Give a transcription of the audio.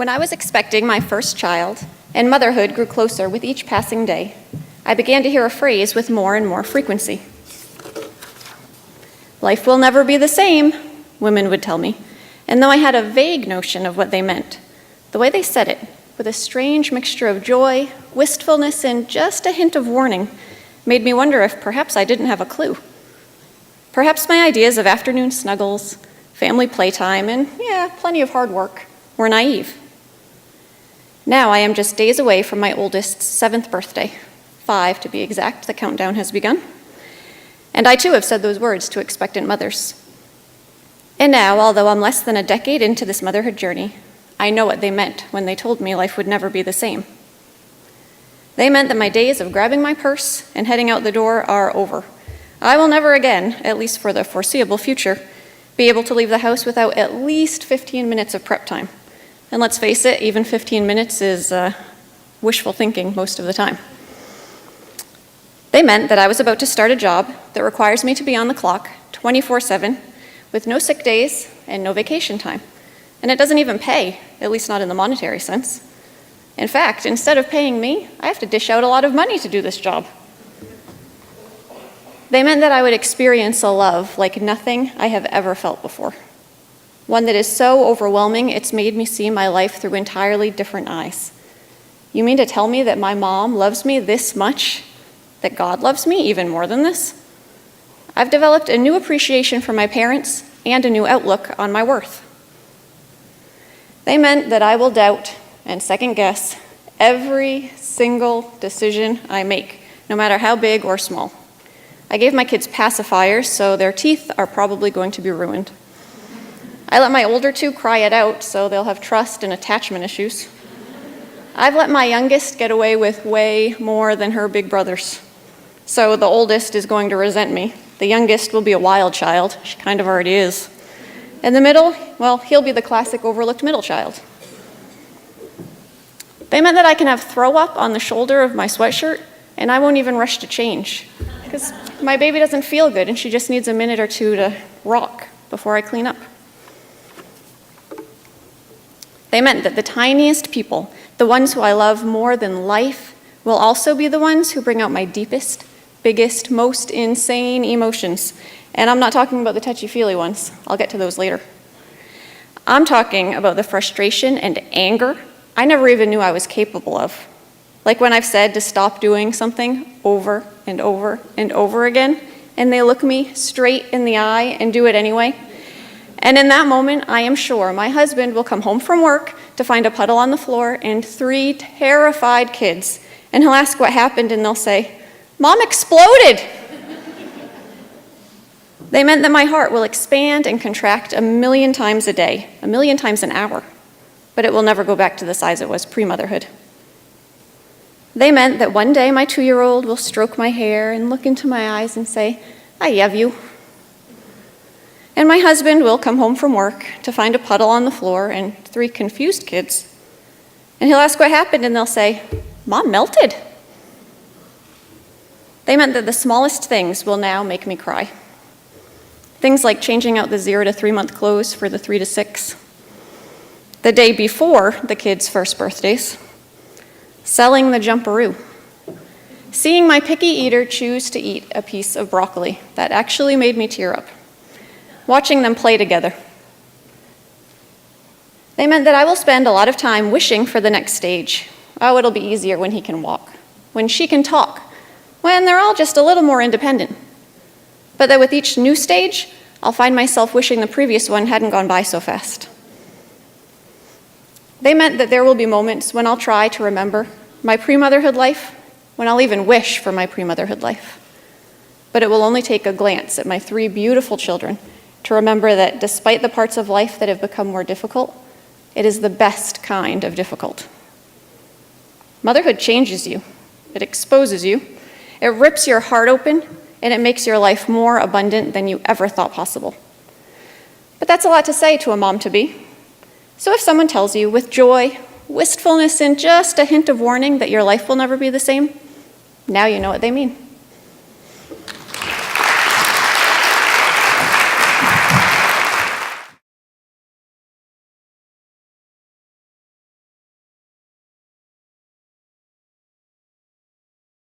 When I was expecting my first child, and motherhood grew closer with each passing day, I began to hear a phrase with more and more frequency. "Life will never be the same," women would tell me, and though I had a vague notion of what they meant, the way they said it, with a strange mixture of joy, wistfulness, and just a hint of warning, made me wonder if perhaps I didn't have a clue. Perhaps my ideas of afternoon snuggles, family playtime, and plenty of hard work were naive. Now I am just days away from my oldest's 7th birthday, 5 to be exact, the countdown has begun. And I too have said those words to expectant mothers. And now, although I'm less than a decade into this motherhood journey, I know what they meant when they told me life would never be the same. They meant that my days of grabbing my purse and heading out the door are over. I will never again, at least for the foreseeable future, be able to leave the house without at least 15 minutes of prep time. And let's face it, even 15 minutes is wishful thinking most of the time. They meant that I was about to start a job that requires me to be on the clock 24/7 with no sick days and no vacation time. And it doesn't even pay, at least not in the monetary sense. In fact, instead of paying me, I have to dish out a lot of money to do this job. They meant that I would experience a love like nothing I have ever felt before. One that is so overwhelming, it's made me see my life through entirely different eyes. You mean to tell me that my mom loves me this much? That God loves me even more than this? I've developed a new appreciation for my parents and a new outlook on my worth. They meant that I will doubt and second guess every single decision I make, no matter how big or small. I gave my kids pacifiers, so their teeth are probably going to be ruined. I let my older two cry it out, so they'll have trust and attachment issues. I've let my youngest get away with way more than her big brothers. So the oldest is going to resent me. The youngest will be a wild child. She kind of already is. In the middle, well, he'll be the classic overlooked middle child. They meant that I can have throw up on the shoulder of my sweatshirt, and I won't even rush to change, because my baby doesn't feel good, and she just needs a minute or two to rock before I clean up. They meant that the tiniest people, the ones who I love more than life, will also be the ones who bring out my deepest, biggest, most insane emotions. And I'm not talking about the touchy-feely ones. I'll get to those later. I'm talking about the frustration and anger I never even knew I was capable of. Like when I've said to stop doing something over and over and over again, and they look me straight in the eye and do it anyway. And in that moment, I am sure my husband will come home from work to find a puddle on the floor and 3 terrified kids. And he'll ask what happened, and they'll say, "Mom exploded." They meant that my heart will expand and contract 1,000,000 times a day, 1,000,000 times an hour, but it will never go back to the size it was pre-motherhood. They meant that one day my 2-year-old will stroke my hair and look into my eyes and say, "I love you." And my husband will come home from work to find a puddle on the floor and 3 confused kids. And he'll ask what happened, and they'll say, "Mom melted." They meant that the smallest things will now make me cry. Things like changing out the 0 to 3-month clothes for the 3 to 6. The day before the kids' first birthdays. Selling the jumperoo. Seeing my picky eater choose to eat a piece of broccoli that actually made me tear up. Watching them play together. They meant that I will spend a lot of time wishing for the next stage. Oh, it'll be easier when he can walk, when she can talk, when they're all just a little more independent. But that with each new stage, I'll find myself wishing the previous one hadn't gone by so fast. They meant that there will be moments when I'll try to remember my pre-motherhood life, when I'll even wish for my pre-motherhood life. But it will only take a glance at my 3 beautiful children to remember that despite the parts of life that have become more difficult, it is the best kind of difficult. Motherhood changes you. It exposes you. It rips your heart open, and it makes your life more abundant than you ever thought possible. But that's a lot to say to a mom-to-be. So if someone tells you with joy, wistfulness, and just a hint of warning that your life will never be the same, now you know what they mean.